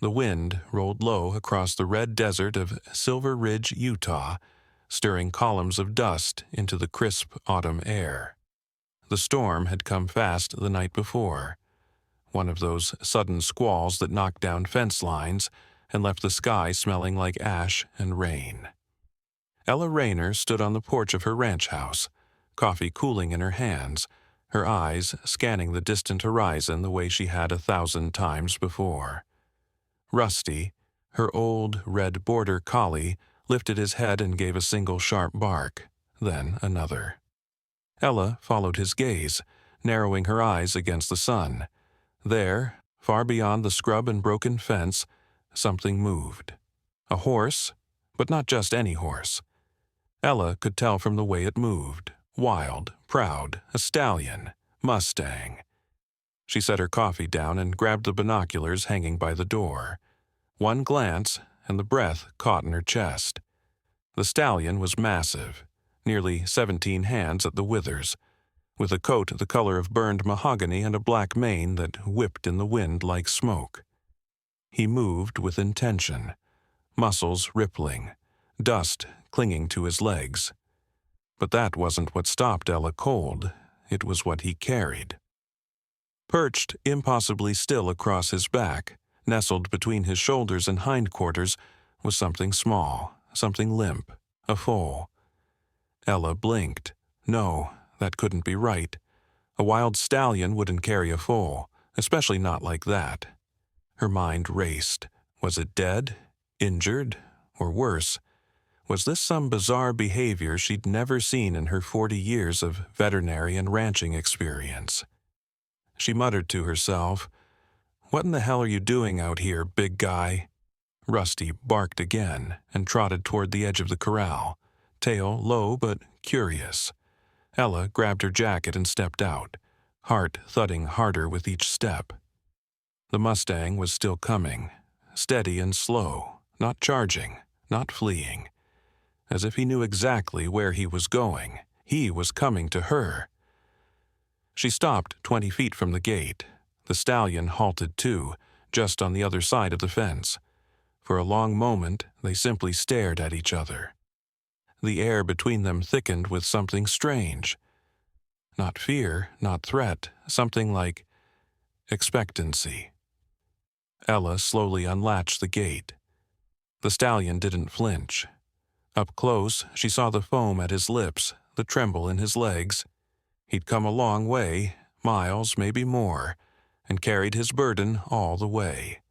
The wind rolled low across the red desert of Silver Ridge, Utah, stirring columns of dust into the crisp autumn air. The storm had come fast the night before, one of those sudden squalls that knocked down fence lines and left the sky smelling like ash and rain. Ella Rayner stood on the porch of her ranch house, coffee cooling in her hands, her eyes scanning the distant horizon the way she had 1,000 times before. Rusty, her old red border collie, lifted his head and gave a single sharp bark, then another. Ella followed his gaze, narrowing her eyes against the sun. There, far beyond the scrub and broken fence, something moved. A horse, but not just any horse. Ella could tell from the way it moved. Wild, proud, a stallion, Mustang. She set her coffee down and grabbed the binoculars hanging by the door. One glance, and the breath caught in her chest. The stallion was massive, nearly 17 hands at the withers, with a coat the color of burned mahogany and a black mane that whipped in the wind like smoke. He moved with intention, muscles rippling, dust clinging to his legs. But that wasn't what stopped Ella cold. It was what he carried. Perched impossibly still across his back, nestled between his shoulders and hindquarters, was something small, something limp, a foal. Ella blinked. No, that couldn't be right. A wild stallion wouldn't carry a foal, especially not like that. Her mind raced. Was it dead? Injured? Or worse? Was this some bizarre behavior she'd never seen in her 40 years of veterinary and ranching experience? She muttered to herself, "What in the hell are you doing out here, big guy?" Rusty barked again and trotted toward the edge of the corral, tail low but curious. Ella grabbed her jacket and stepped out, heart thudding harder with each step. The Mustang was still coming, steady and slow, not charging, not fleeing. As if he knew exactly where he was going. He was coming to her. She stopped 20 feet from the gate. The stallion halted too, just on the other side of the fence. For a long moment, they simply stared at each other. The air between them thickened with something strange. Not fear, not threat, something like expectancy. Ella slowly unlatched the gate. The stallion didn't flinch. Up close, she saw the foam at his lips, the tremble in his legs. He'd come a long way, miles, maybe more, and carried his burden all the way.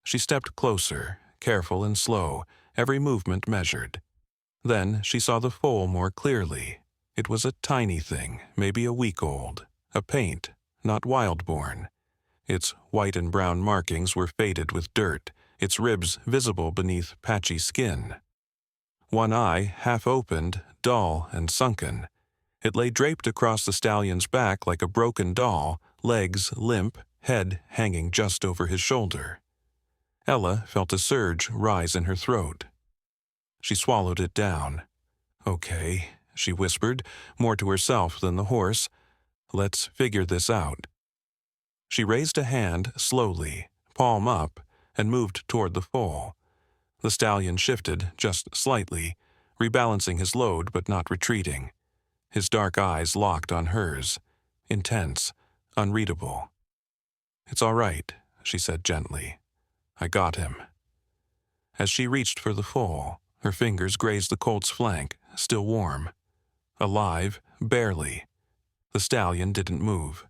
She stepped closer, careful and slow, every movement measured. Then she saw the foal more clearly. It was a tiny thing, maybe a week old, a paint, not wild-born. Its white and brown markings were faded with dirt, its ribs visible beneath patchy skin. One eye, half opened, dull and sunken. It lay draped across the stallion's back like a broken doll, legs limp, head hanging just over his shoulder. Ella felt a surge rise in her throat. She swallowed it down. "Okay," she whispered, more to herself than the horse. "Let's figure this out." She raised a hand slowly, palm up, and moved toward the foal. The stallion shifted just slightly, rebalancing his load but not retreating. His dark eyes locked on hers, intense, unreadable. "It's all right," she said gently. "I got him." As she reached for the foal, her fingers grazed the colt's flank, still warm. Alive, barely. The stallion didn't move.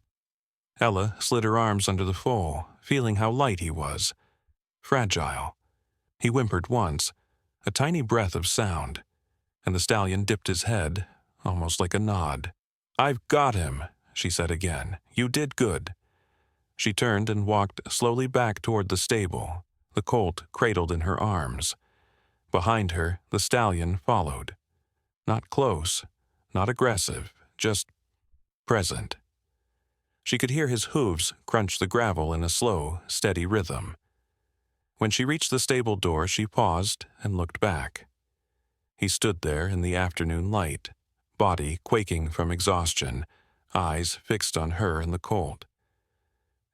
Ella slid her arms under the foal, feeling how light he was. Fragile. He whimpered once, a tiny breath of sound, and the stallion dipped his head, almost like a nod. "I've got him," she said again. "You did good." She turned and walked slowly back toward the stable, the colt cradled in her arms. Behind her, the stallion followed. Not close, not aggressive, just present. She could hear his hooves crunch the gravel in a slow, steady rhythm. When she reached the stable door, she paused and looked back. He stood there in the afternoon light, body quaking from exhaustion, eyes fixed on her and the colt.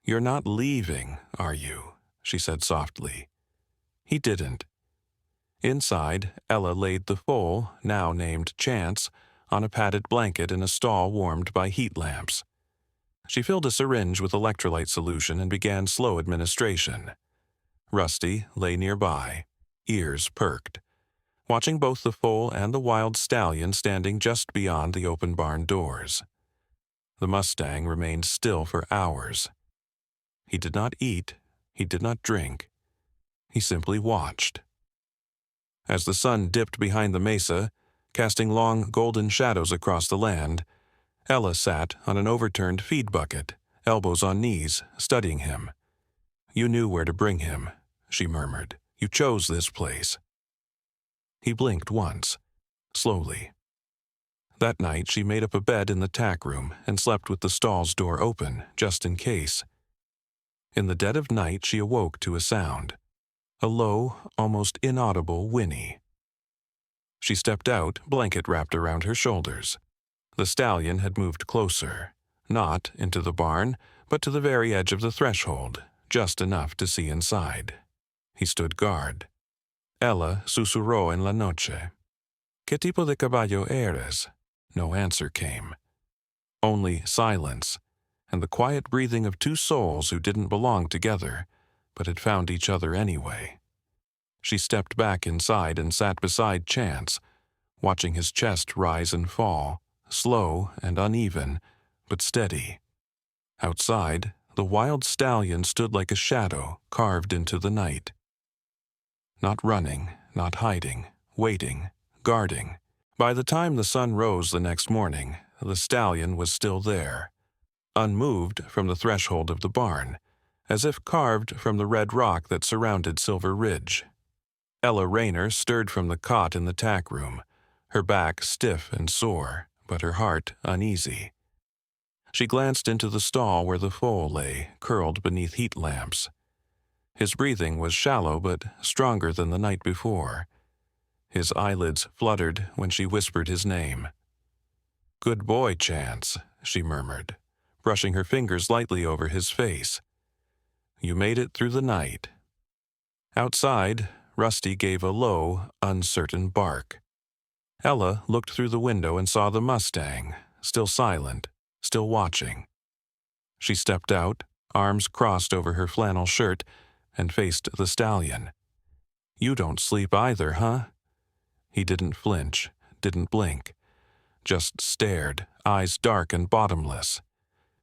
"You're not leaving, are you?" she said softly. He didn't. Inside, Ella laid the foal, now named Chance, on a padded blanket in a stall warmed by heat lamps. She filled a syringe with electrolyte solution and began slow administration. Rusty lay nearby, ears perked, watching both the foal and the wild stallion standing just beyond the open barn doors. The Mustang remained still for hours. He did not eat, he did not drink. He simply watched. As the sun dipped behind the mesa, casting long golden shadows across the land, Ella sat on an overturned feed bucket, elbows on knees, studying him. "You knew where to bring him," she murmured. "You chose this place." He blinked once, slowly. That night she made up a bed in the tack room and slept with the stall's door open, just in case. In the dead of night she awoke to a sound. A low, almost inaudible whinny. She stepped out, blanket wrapped around her shoulders. The stallion had moved closer, not into the barn, but to the very edge of the threshold, just enough to see inside. He stood guard. Ella susurró en la noche. "¿Qué tipo de caballo eres?" No answer came. Only silence, and the quiet breathing of two souls who didn't belong together, but had found each other anyway. She stepped back inside and sat beside Chance, watching his chest rise and fall, slow and uneven, but steady. Outside, the wild stallion stood like a shadow carved into the night. Not running, not hiding, waiting, guarding. By the time the sun rose the next morning, the stallion was still there, unmoved from the threshold of the barn, as if carved from the red rock that surrounded Silver Ridge. Ella Rayner stirred from the cot in the tack room, her back stiff and sore, but her heart uneasy. She glanced into the stall where the foal lay, curled beneath heat lamps. His breathing was shallow but stronger than the night before. His eyelids fluttered when she whispered his name. "Good boy, Chance," she murmured, brushing her fingers lightly over his face. "You made it through the night." Outside, Rusty gave a low, uncertain bark. Ella looked through the window and saw the Mustang, still silent, still watching. She stepped out, arms crossed over her flannel shirt, and faced the stallion. "You don't sleep either, huh?" He didn't flinch, didn't blink, just stared, eyes dark and bottomless.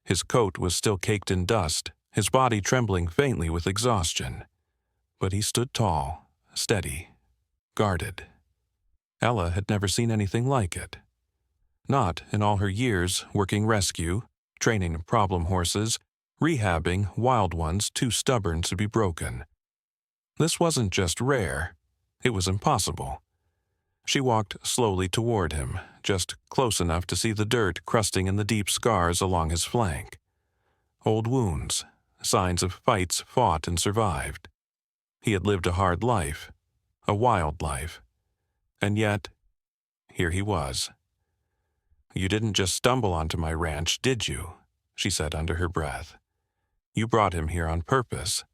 His coat was still caked in dust, his body trembling faintly with exhaustion. But he stood tall, steady, guarded. Ella had never seen anything like it. Not in all her years working rescue, training problem horses, rehabbing wild ones too stubborn to be broken. This wasn't just rare, it was impossible. She walked slowly toward him, just close enough to see the dirt crusting in the deep scars along his flank. Old wounds, signs of fights fought and survived. He had lived a hard life, a wild life. And yet, here he was. "You didn't just stumble onto my ranch, did you?" she said under her breath. "You brought him here on purpose."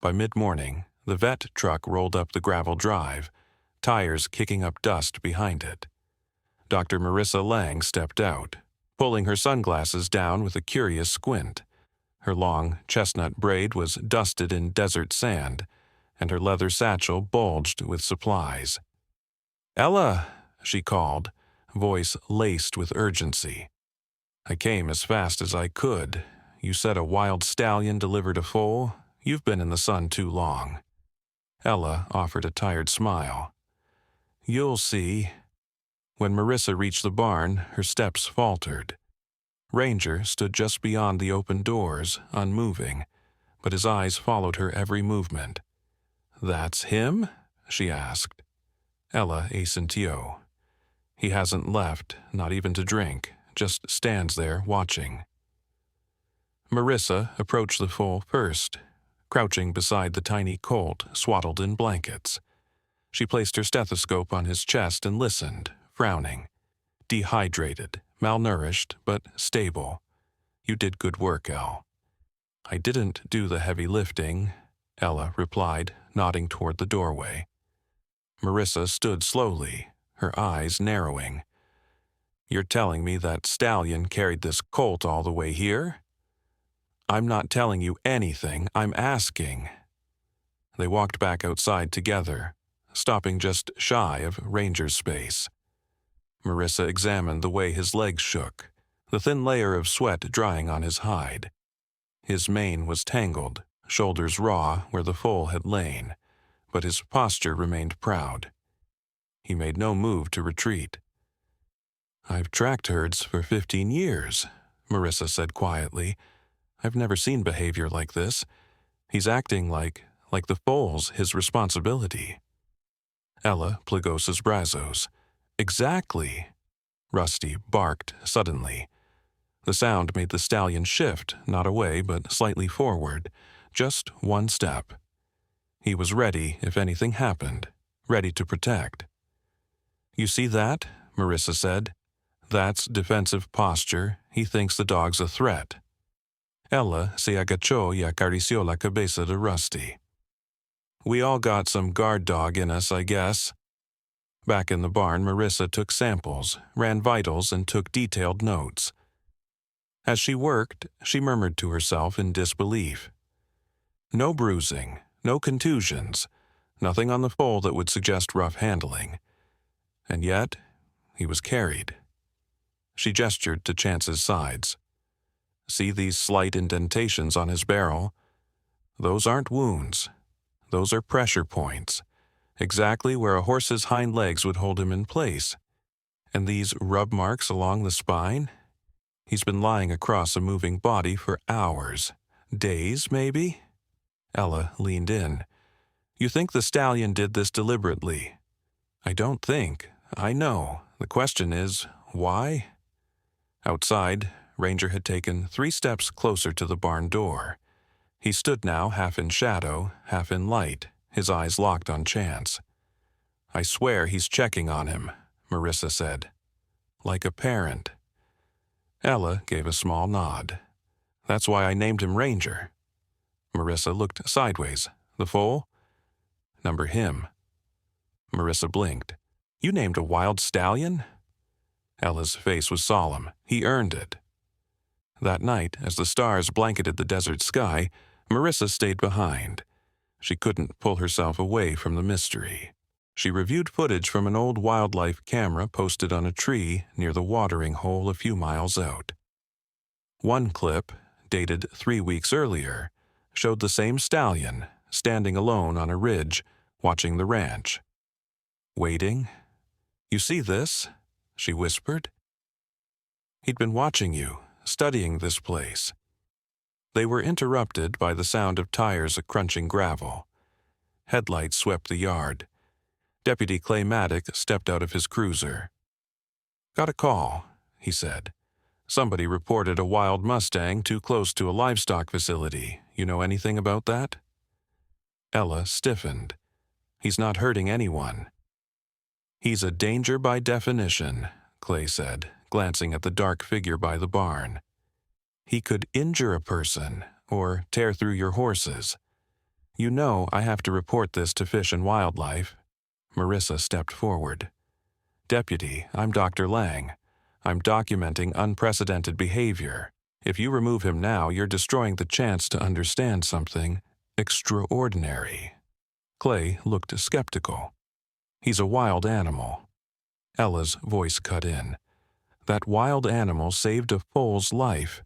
By mid-morning, the vet truck rolled up the gravel drive, tires kicking up dust behind it. Dr. Marissa Lang stepped out, pulling her sunglasses down with a curious squint. Her long chestnut braid was dusted in desert sand, and her leather satchel bulged with supplies. "Ella," she called, voice laced with urgency. "I came as fast as I could. You said a wild stallion delivered a foal. You've been in the sun too long." Ella offered a tired smile. "You'll see." When Marissa reached the barn, her steps faltered. Ranger stood just beyond the open doors, unmoving, but his eyes followed her every movement. "That's him?" she asked. Ella assentiu. "He hasn't left, not even to drink, just stands there watching." Marissa approached the foal first, crouching beside the tiny colt swaddled in blankets. She placed her stethoscope on his chest and listened, frowning. "Dehydrated, malnourished, but stable. You did good work, Elle." "I didn't do the heavy lifting," Ella replied, nodding toward the doorway. Marissa stood slowly, her eyes narrowing. You're telling me that stallion carried this colt all the way here? I'm not telling you anything, I'm asking. They walked back outside together, stopping just shy of Ranger's space. Marissa examined the way his legs shook, the thin layer of sweat drying on his hide. His mane was tangled, shoulders raw where the foal had lain, but his posture remained proud. He made no move to retreat. I've tracked herds for 15 years, Marissa said quietly. I've never seen behavior like this. He's acting like the foal's his responsibility. Ella plagosas brazos. Exactly. Rusty barked suddenly. The sound made the stallion shift, not away but slightly forward, just one step. He was ready if anything happened, ready to protect. You see that? Marissa said. That's defensive posture. He thinks the dog's a threat. Ella se agachó y acarició la cabeza de Rusty. We all got some guard dog in us, I guess. Back in the barn, Marissa took samples, ran vitals, and took detailed notes. As she worked, she murmured to herself in disbelief. No bruising, no contusions, nothing on the foal that would suggest rough handling. And yet, he was carried. She gestured to Chance's sides. See these slight indentations on his barrel? Those aren't wounds. Those are pressure points, exactly where a horse's hind legs would hold him in place. And these rub marks along the spine? He's been lying across a moving body for hours. Days, maybe? Ella leaned in. You think the stallion did this deliberately? I don't think. I know. The question is, why? Outside, Ranger had taken 3 steps closer to the barn door. He stood now half in shadow, half in light, his eyes locked on Chance. I swear he's checking on him, Marissa said. Like a parent. Ella gave a small nod. That's why I named him Ranger. Marissa looked sideways. The foal? Number him. Marissa blinked. You named a wild stallion? Ella's face was solemn. He earned it. That night, as the stars blanketed the desert sky, Marissa stayed behind. She couldn't pull herself away from the mystery. She reviewed footage from an old wildlife camera posted on a tree near the watering hole a few miles out. One clip, dated 3 weeks earlier, showed the same stallion, standing alone on a ridge, watching the ranch. Waiting. You see this? She whispered. He'd been watching you, studying this place. They were interrupted by the sound of tires crunching gravel. Headlights swept the yard. Deputy Clay Maddock stepped out of his cruiser. Got a call, he said. Somebody reported a wild Mustang too close to a livestock facility. You know anything about that? Ella stiffened. He's not hurting anyone. He's a danger by definition, Clay said, glancing at the dark figure by the barn. He could injure a person or tear through your horses. You know I have to report this to Fish and Wildlife. Marissa stepped forward. Deputy, I'm Dr. Lang. I'm documenting unprecedented behavior. If you remove him now, you're destroying the chance to understand something extraordinary. Clay looked skeptical. He's a wild animal. Ella's voice cut in. That wild animal saved a foal's life.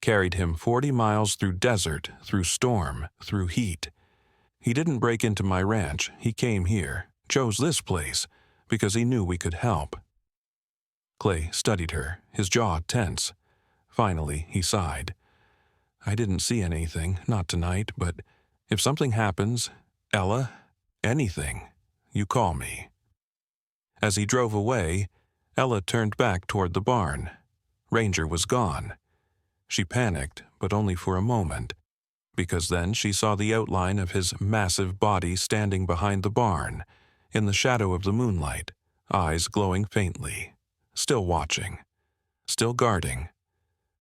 Carried him 40 miles through desert, through storm, through heat. He didn't break into my ranch. He came here, chose this place, because he knew we could help. Clay studied her, his jaw tense. Finally, he sighed. I didn't see anything, not tonight, but if something happens, Ella, anything, you call me. As he drove away, Ella turned back toward the barn. Ranger was gone. She panicked, but only for a moment, because then she saw the outline of his massive body standing behind the barn, in the shadow of the moonlight, eyes glowing faintly, still watching, still guarding,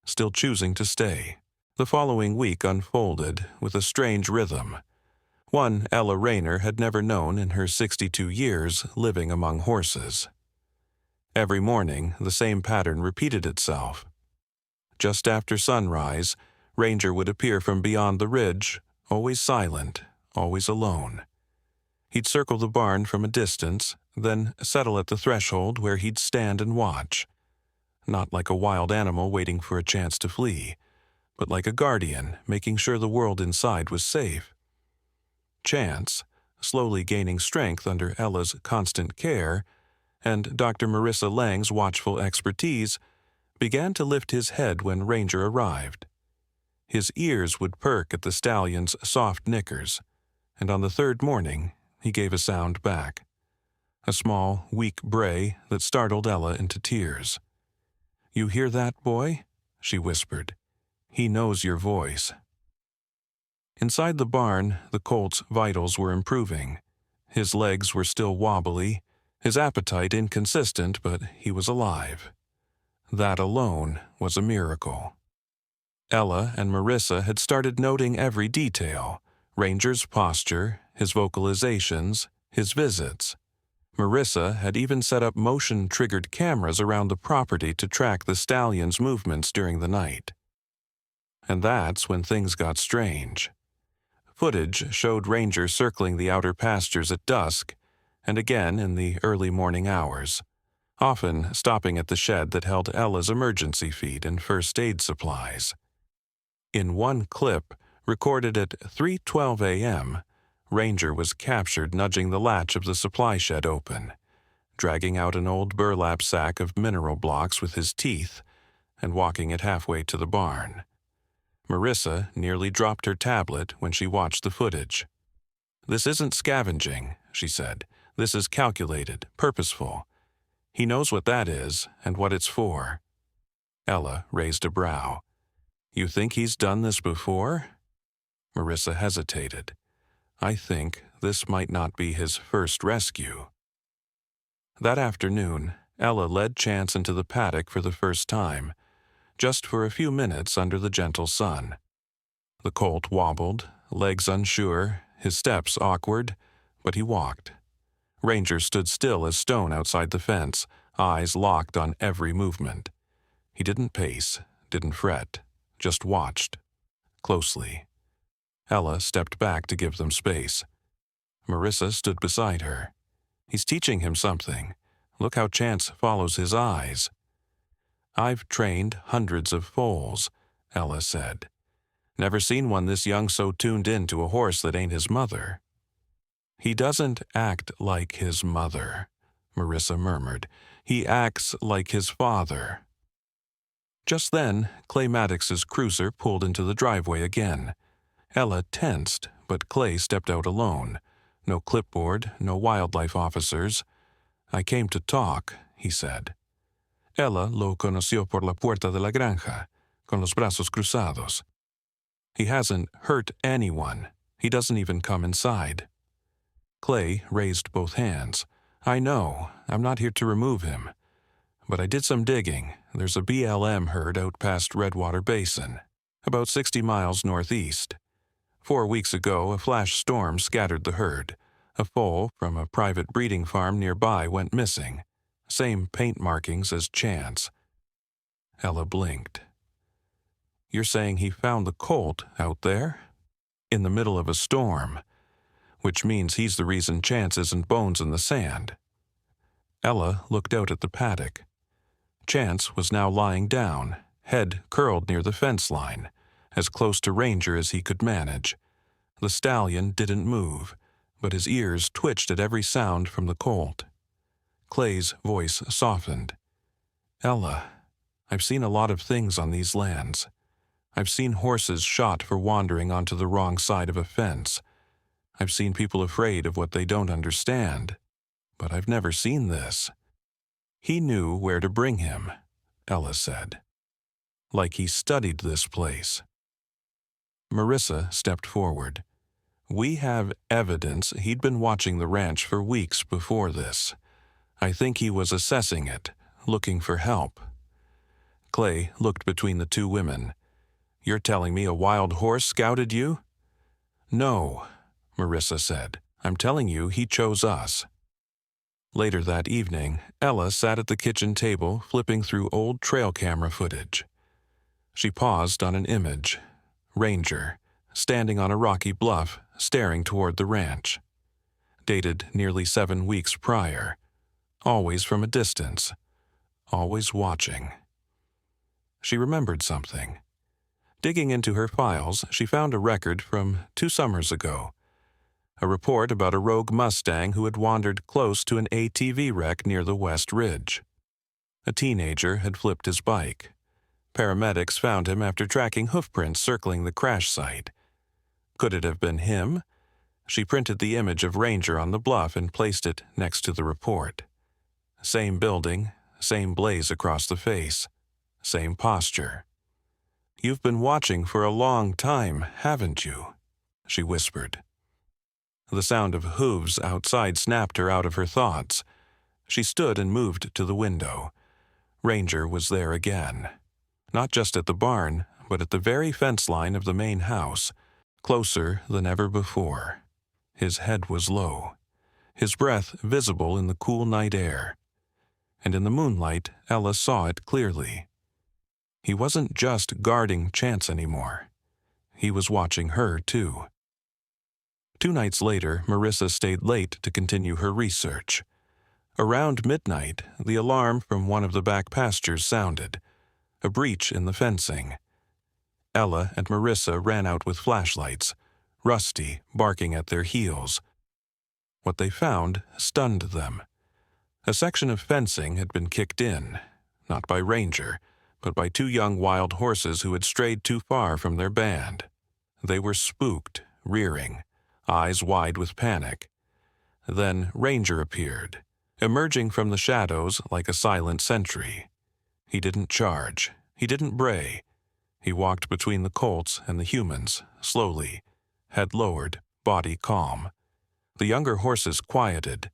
still choosing to stay. The following week unfolded with a strange rhythm. one Ella Rayner had never known in her 62 years living among horses. Every morning, the same pattern repeated itself. Just after sunrise, Ranger would appear from beyond the ridge, always silent, always alone. He'd circle the barn from a distance, then settle at the threshold where he'd stand and watch. Not like a wild animal waiting for a chance to flee, but like a guardian making sure the world inside was safe. Chance, slowly gaining strength under Ella's constant care, and Dr. Marissa Lang's watchful expertise, began to lift his head when Ranger arrived. His ears would perk at the stallion's soft knickers, and on the third morning he gave a sound back. A small, weak bray that startled Ella into tears. "You hear that, boy?" she whispered. "He knows your voice." Inside the barn, the colt's vitals were improving. His legs were still wobbly, his appetite inconsistent, but he was alive. That alone was a miracle. Ella and Marissa had started noting every detail: Ranger's posture, his vocalizations, his visits. Marissa had even set up motion-triggered cameras around the property to track the stallion's movements during the night. And that's when things got strange. Footage showed Ranger circling the outer pastures at dusk, and again in the early morning hours, often stopping at the shed that held Ella's emergency feed and first aid supplies. In one clip, recorded at 3:12 a.m., Ranger was captured nudging the latch of the supply shed open, dragging out an old burlap sack of mineral blocks with his teeth, and walking it halfway to the barn. Marissa nearly dropped her tablet when she watched the footage. "This isn't scavenging," she said. "This is calculated, purposeful. He knows what that is and what it's for." Ella raised a brow. "You think he's done this before?" Marissa hesitated. "I think this might not be his first rescue." That afternoon, Ella led Chance into the paddock for the first time, just for a few minutes under the gentle sun. The colt wobbled, legs unsure, his steps awkward, but he walked. Ranger stood still as stone outside the fence, eyes locked on every movement. He didn't pace, didn't fret, just watched. Closely. Ella stepped back to give them space. Marissa stood beside her. "He's teaching him something. Look how Chance follows his eyes." "I've trained hundreds of foals," Ella said. "Never seen one this young so tuned in to a horse that ain't his mother." "He doesn't act like his mother," Marissa murmured. "He acts like his father." Just then, Clay Maddox's cruiser pulled into the driveway again. Ella tensed, but Clay stepped out alone. No clipboard, no wildlife officers. "I came to talk," he said. Ella lo conoció por la puerta de la granja, con los brazos cruzados. "He hasn't hurt anyone. He doesn't even come inside." Clay raised both hands. "I know. I'm not here to remove him. But I did some digging. There's a BLM herd out past Redwater Basin, about 60 miles northeast. 4 weeks ago, a flash storm scattered the herd. A foal from a private breeding farm nearby went missing. Same paint markings as Chance." Ella blinked. "You're saying he found the colt out there? In the middle of a storm. Which means he's the reason Chance isn't bones in the sand." Ella looked out at the paddock. Chance was now lying down, head curled near the fence line, as close to Ranger as he could manage. The stallion didn't move, but his ears twitched at every sound from the colt. Clay's voice softened. "Ella, I've seen a lot of things on these lands. I've seen horses shot for wandering onto the wrong side of a fence. I've seen people afraid of what they don't understand. But I've never seen this." "He knew where to bring him," Ella said. "Like he studied this place." Marissa stepped forward. "We have evidence he'd been watching the ranch for weeks before this. I think he was assessing it, looking for help." Clay looked between the two women. "You're telling me a wild horse scouted you?" "No," Marissa said. "I'm telling you, he chose us." Later that evening, Ella sat at the kitchen table flipping through old trail camera footage. She paused on an image. Ranger, standing on a rocky bluff, staring toward the ranch. Dated nearly 7 weeks prior. Always from a distance. Always watching. She remembered something. Digging into her files, she found a record from 2 summers ago. A report about a rogue Mustang who had wandered close to an ATV wreck near the West Ridge. A teenager had flipped his bike. Paramedics found him after tracking hoofprints circling the crash site. Could it have been him? She printed the image of Ranger on the bluff and placed it next to the report. Same building, same blaze across the face, same posture. "You've been watching for a long time, haven't you?" she whispered. The sound of hooves outside snapped her out of her thoughts. She stood and moved to the window. Ranger was there again. Not just at the barn, but at the very fence line of the main house, closer than ever before. His head was low, his breath visible in the cool night air. And in the moonlight, Ella saw it clearly. He wasn't just guarding Chance anymore. He was watching her, too. 2 nights later, Marissa stayed late to continue her research. Around midnight, the alarm from one of the back pastures sounded. A breach in the fencing. Ella and Marissa ran out with flashlights, Rusty barking at their heels. What they found stunned them. A section of fencing had been kicked in, not by Ranger, but by 2 young wild horses who had strayed too far from their band. They were spooked, rearing, eyes wide with panic. Then Ranger appeared, emerging from the shadows like a silent sentry. He didn't charge. He didn't bray. He walked between the colts and the humans, slowly, head lowered, body calm. The younger horses quieted.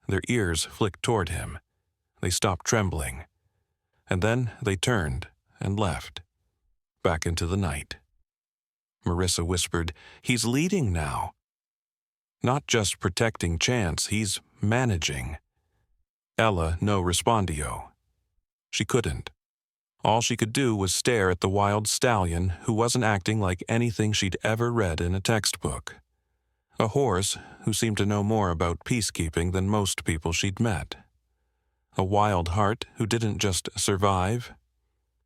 Their ears flicked toward him. They stopped trembling. And then they turned and left, back into the night. Marissa whispered, "He's leading now. Not just protecting Chance, he's managing." Ella no respondio. She couldn't. All she could do was stare at the wild stallion who wasn't acting like anything she'd ever read in a textbook. A horse who seemed to know more about peacekeeping than most people she'd met. A wild heart who didn't just survive.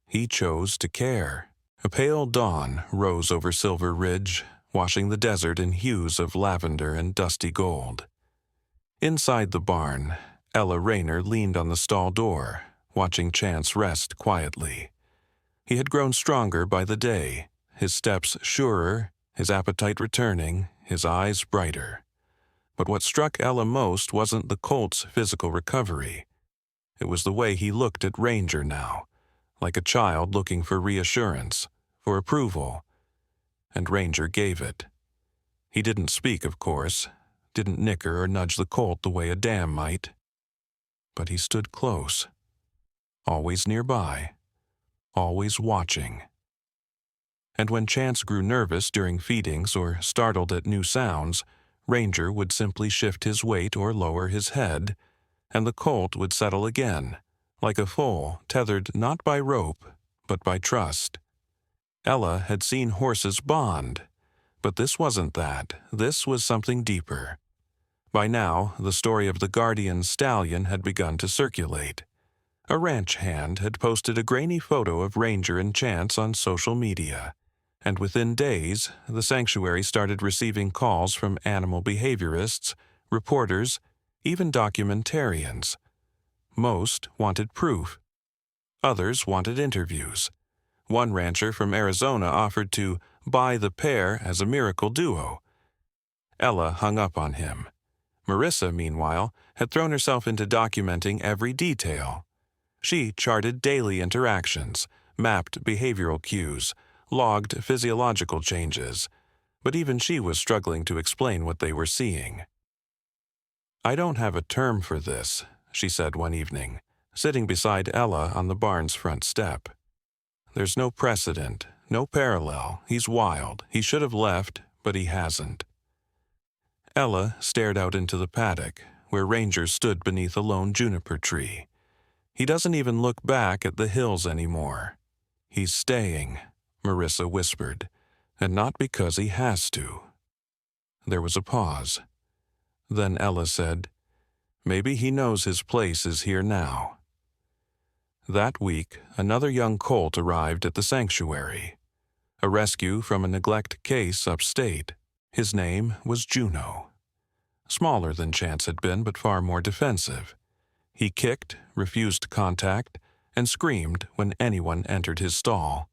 He chose to care. A pale dawn rose over Silver Ridge, washing the desert in hues of lavender and dusty gold. Inside the barn, Ella Rayner leaned on the stall door, watching Chance rest quietly. He had grown stronger by the day, his steps surer, his appetite returning, his eyes brighter. But what struck Ella most wasn't the colt's physical recovery. It was the way he looked at Ranger now, like a child looking for reassurance, for approval. And Ranger gave it. He didn't speak, of course, didn't nicker or nudge the colt the way a dam might. But he stood close, always nearby, always watching. And when Chance grew nervous during feedings or startled at new sounds, Ranger would simply shift his weight or lower his head, and the colt would settle again, like a foal tethered not by rope, but by trust. Ella had seen horses bond, but this wasn't that. This was something deeper. By now, the story of the guardian stallion had begun to circulate. A ranch hand had posted a grainy photo of Ranger and Chance on social media, and within days, the sanctuary started receiving calls from animal behaviorists, reporters, even documentarians. Most wanted proof. Others wanted interviews. One rancher from Arizona offered to buy the pair as a miracle duo. Ella hung up on him. Marissa, meanwhile, had thrown herself into documenting every detail. She charted daily interactions, mapped behavioral cues, logged physiological changes, but even she was struggling to explain what they were seeing. "I don't have a term for this," she said one evening, sitting beside Ella on the barn's front step. "There's no precedent, no parallel. He's wild. He should have left, but he hasn't." Ella stared out into the paddock, where Ranger stood beneath a lone juniper tree. "He doesn't even look back at the hills anymore." "He's staying," Marissa whispered, "and not because he has to." There was a pause. Then Ella said, "Maybe he knows his place is here now." That week, another young colt arrived at the sanctuary, a rescue from a neglect case upstate. His name was Juno. Smaller than Chance had been, but far more defensive. He kicked, refused contact, and screamed when anyone entered his stall.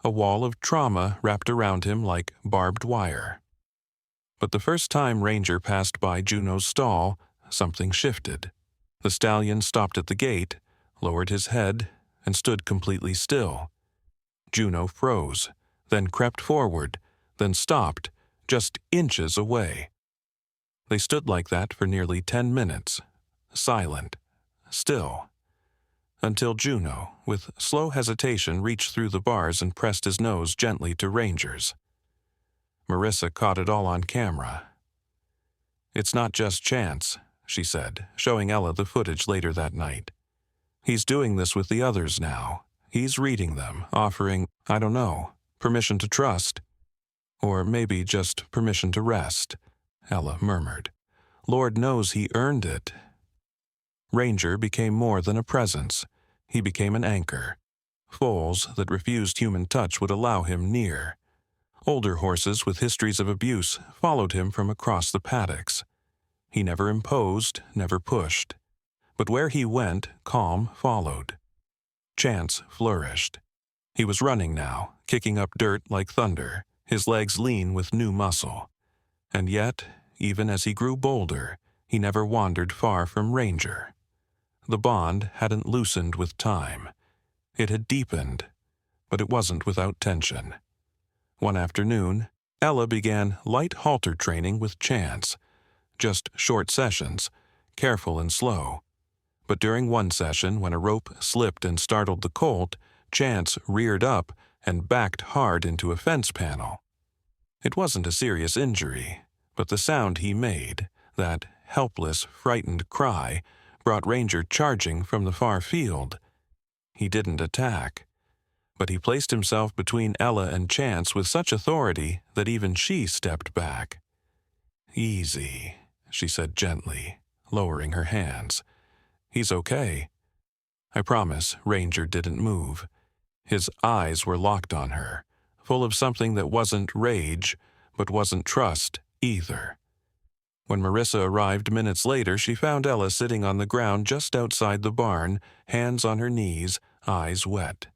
A wall of trauma wrapped around him like barbed wire. But the first time Ranger passed by Juno's stall, something shifted. The stallion stopped at the gate, lowered his head, and stood completely still. Juno froze, then crept forward, then stopped, just inches away. They stood like that for nearly 10 minutes, silent, still, until Juno, with slow hesitation, reached through the bars and pressed his nose gently to Ranger's. Marissa caught it all on camera. "It's not just Chance," she said, showing Ella the footage later that night. "He's doing this with the others now. He's reading them, offering, I don't know, permission to trust. Or maybe just permission to rest," Ella murmured. "Lord knows he earned it." Ranger became more than a presence. He became an anchor. Foals that refused human touch would allow him near. Older horses with histories of abuse followed him from across the paddocks. He never imposed, never pushed. But where he went, calm followed. Chance flourished. He was running now, kicking up dirt like thunder, his legs lean with new muscle. And yet, even as he grew bolder, he never wandered far from Ranger. The bond hadn't loosened with time. It had deepened, but it wasn't without tension. One afternoon, Ella began light halter training with Chance. Just short sessions, careful and slow. But during one session, when a rope slipped and startled the colt, Chance reared up and backed hard into a fence panel. It wasn't a serious injury, but the sound he made, that helpless, frightened cry, brought Ranger charging from the far field. He didn't attack, but he placed himself between Ella and Chance with such authority that even she stepped back. "Easy," she said gently, lowering her hands. "He's okay." I promise Ranger didn't move. His eyes were locked on her, full of something that wasn't rage, but wasn't trust either. When Marissa arrived minutes later, she found Ella sitting on the ground just outside the barn, hands on her knees, eyes wet.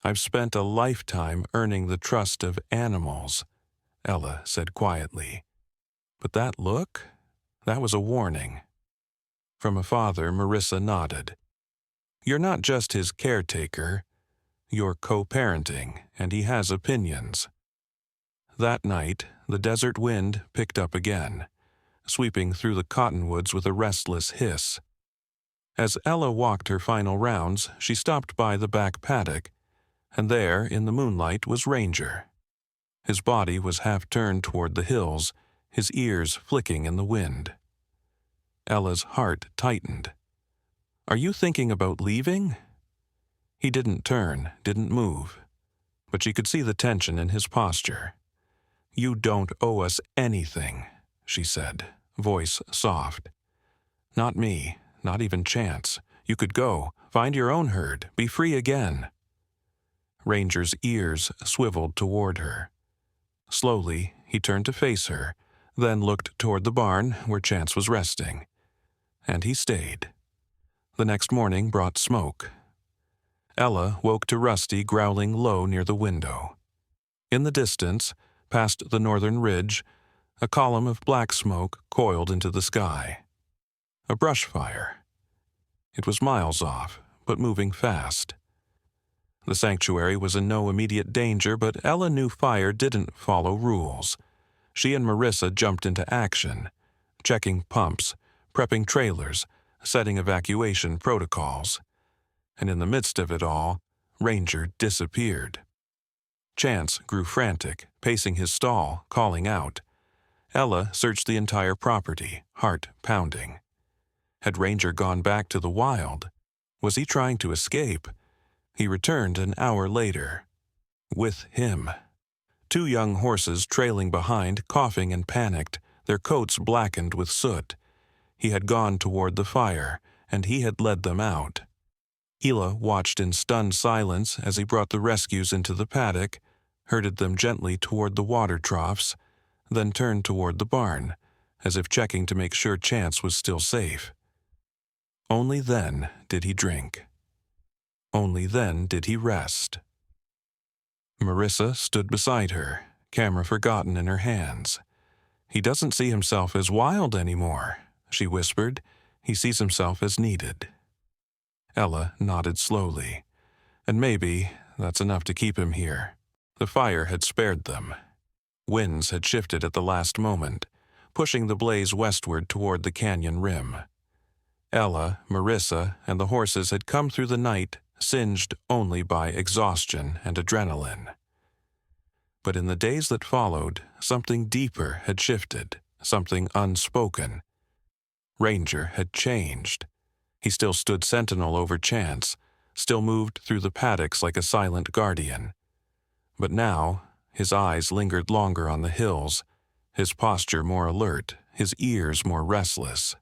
"I've spent a lifetime earning the trust of animals," Ella said quietly. "But that look? That was a warning." From a father, Marissa nodded. "You're not just his caretaker. You're co-parenting, and he has opinions." That night, the desert wind picked up again, sweeping through the cottonwoods with a restless hiss. As Ella walked her final rounds, she stopped by the back paddock, and there, in the moonlight, was Ranger. His body was half turned toward the hills, his ears flicking in the wind. Ella's heart tightened. "Are you thinking about leaving?" He didn't turn, didn't move, but she could see the tension in his posture. "You don't owe us anything," she said, voice soft. "Not me, not even Chance. You could go, find your own herd, be free again." Ranger's ears swiveled toward her. Slowly, he turned to face her, then looked toward the barn where Chance was resting. And he stayed. The next morning brought smoke. Ella woke to Rusty growling low near the window. In the distance, past the northern ridge, a column of black smoke coiled into the sky. A brush fire. It was miles off, but moving fast. The sanctuary was in no immediate danger, but Ella knew fire didn't follow rules. She and Marissa jumped into action, checking pumps, prepping trailers, setting evacuation protocols. And in the midst of it all, Ranger disappeared. Chance grew frantic, pacing his stall, calling out. Ella searched the entire property, heart pounding. Had Ranger gone back to the wild? Was he trying to escape? He returned an hour later. With him. 2 young horses trailing behind, coughing and panicked, their coats blackened with soot. He had gone toward the fire, and he had led them out. Hila watched in stunned silence as he brought the rescues into the paddock, herded them gently toward the water troughs, then turned toward the barn, as if checking to make sure Chance was still safe. Only then did he drink. Only then did he rest. Marissa stood beside her, camera forgotten in her hands. "He doesn't see himself as wild anymore," she whispered. "He sees himself as needed." Ella nodded slowly. "And maybe that's enough to keep him here." The fire had spared them. Winds had shifted at the last moment, pushing the blaze westward toward the canyon rim. Ella, Marissa, and the horses had come through the night, singed only by exhaustion and adrenaline. But in the days that followed, something deeper had shifted, something unspoken. Ranger had changed. He still stood sentinel over Chance, still moved through the paddocks like a silent guardian. But now, his eyes lingered longer on the hills, his posture more alert, his ears more restless.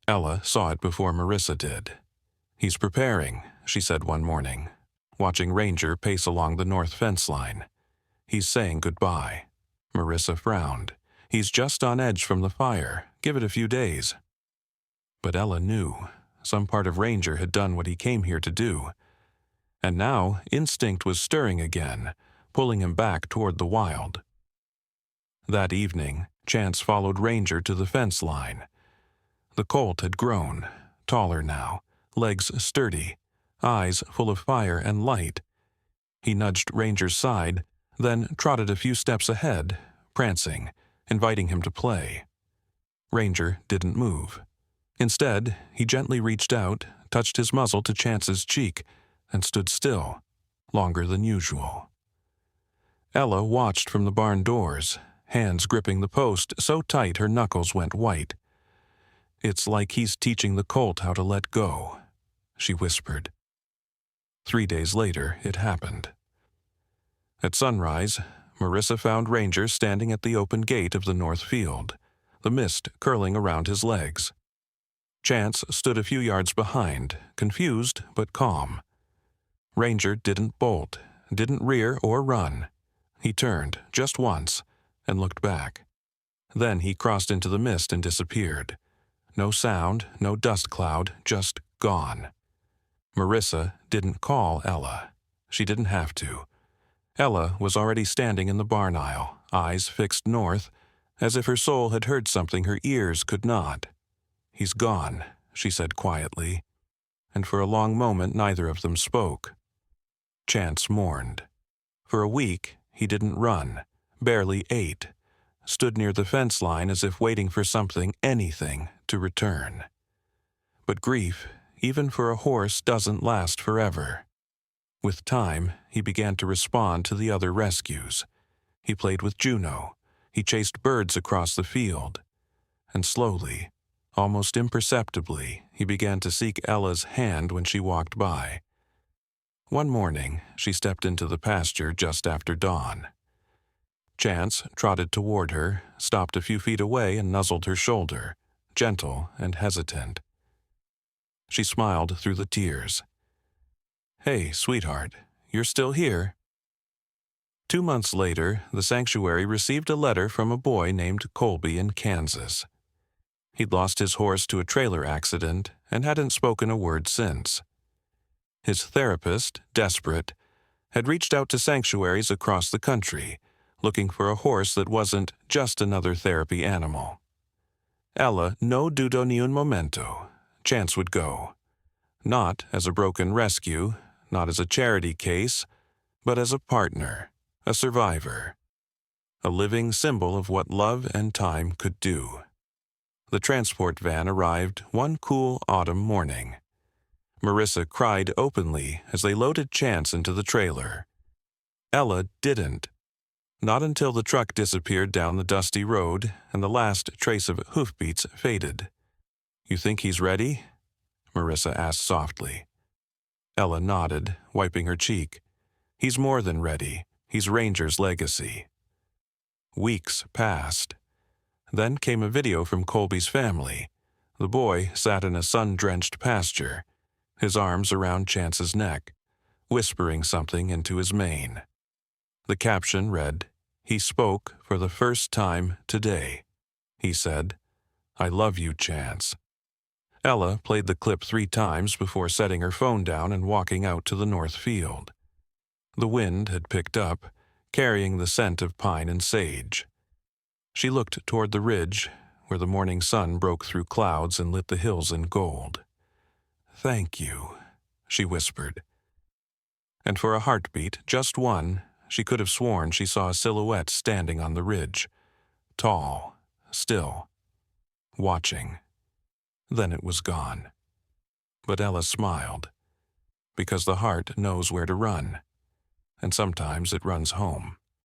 Ella saw it before Marissa did. "He's preparing," she said one morning, watching Ranger pace along the north fence line. "He's saying goodbye." Marissa frowned. "He's just on edge from the fire. Give it a few days." But Ella knew. Some part of Ranger had done what he came here to do. And now instinct was stirring again, pulling him back toward the wild. That evening, Chance followed Ranger to the fence line. The colt had grown, taller now, legs sturdy, eyes full of fire and light. He nudged Ranger's side, then trotted a few steps ahead, prancing, inviting him to play. Ranger didn't move. Instead, he gently reached out, touched his muzzle to Chance's cheek, and stood still, longer than usual. Ella watched from the barn doors, hands gripping the post so tight her knuckles went white. "It's like he's teaching the colt how to let go," she whispered. 3 days later, it happened. At sunrise, Marissa found Ranger standing at the open gate of the north field, the mist curling around his legs. Chance stood a few yards behind, confused but calm. Ranger didn't bolt, didn't rear or run. He turned, just once, and looked back. Then he crossed into the mist and disappeared. No sound, no dust cloud, just gone. Marissa didn't call Ella. She didn't have to. Ella was already standing in the barn aisle, eyes fixed north, as if her soul had heard something her ears could not. "He's gone," she said quietly, and for a long moment neither of them spoke. Chance mourned. For a week, he didn't run, barely ate, stood near the fence line as if waiting for something, anything, to return. But grief, even for a horse, doesn't last forever. With time, he began to respond to the other rescues. He played with Juno. He chased birds across the field. And slowly, almost imperceptibly, he began to seek Ella's hand when she walked by. One morning, she stepped into the pasture just after dawn. Chance trotted toward her, stopped a few feet away and nuzzled her shoulder, gentle and hesitant. She smiled through the tears. "Hey, sweetheart, you're still here?" 2 months later, the sanctuary received a letter from a boy named Colby in Kansas. He'd lost his horse to a trailer accident and hadn't spoken a word since. His therapist, desperate, had reached out to sanctuaries across the country, looking for a horse that wasn't just another therapy animal. Ella no dudo ni un momento. Chance would go. Not as a broken rescue, not as a charity case, but as a partner, a survivor. A living symbol of what love and time could do. The transport van arrived one cool autumn morning. Marissa cried openly as they loaded Chance into the trailer. Ella didn't. Not until the truck disappeared down the dusty road and the last trace of hoofbeats faded. "You think he's ready?" Marissa asked softly. Ella nodded, wiping her cheek. "He's more than ready. He's Ranger's legacy." Weeks passed. Then came a video from Colby's family. The boy sat in a sun-drenched pasture, his arms around Chance's neck, whispering something into his mane. The caption read, "He spoke for the first time today. He said, 'I love you, Chance.'" Ella played the clip 3 times before setting her phone down and walking out to the north field. The wind had picked up, carrying the scent of pine and sage. She looked toward the ridge, where the morning sun broke through clouds and lit the hills in gold. "Thank you," she whispered. And for a heartbeat, just one, she could have sworn she saw a silhouette standing on the ridge, tall, still, watching. Then it was gone. But Ella smiled, because the heart knows where to run, and sometimes it runs home.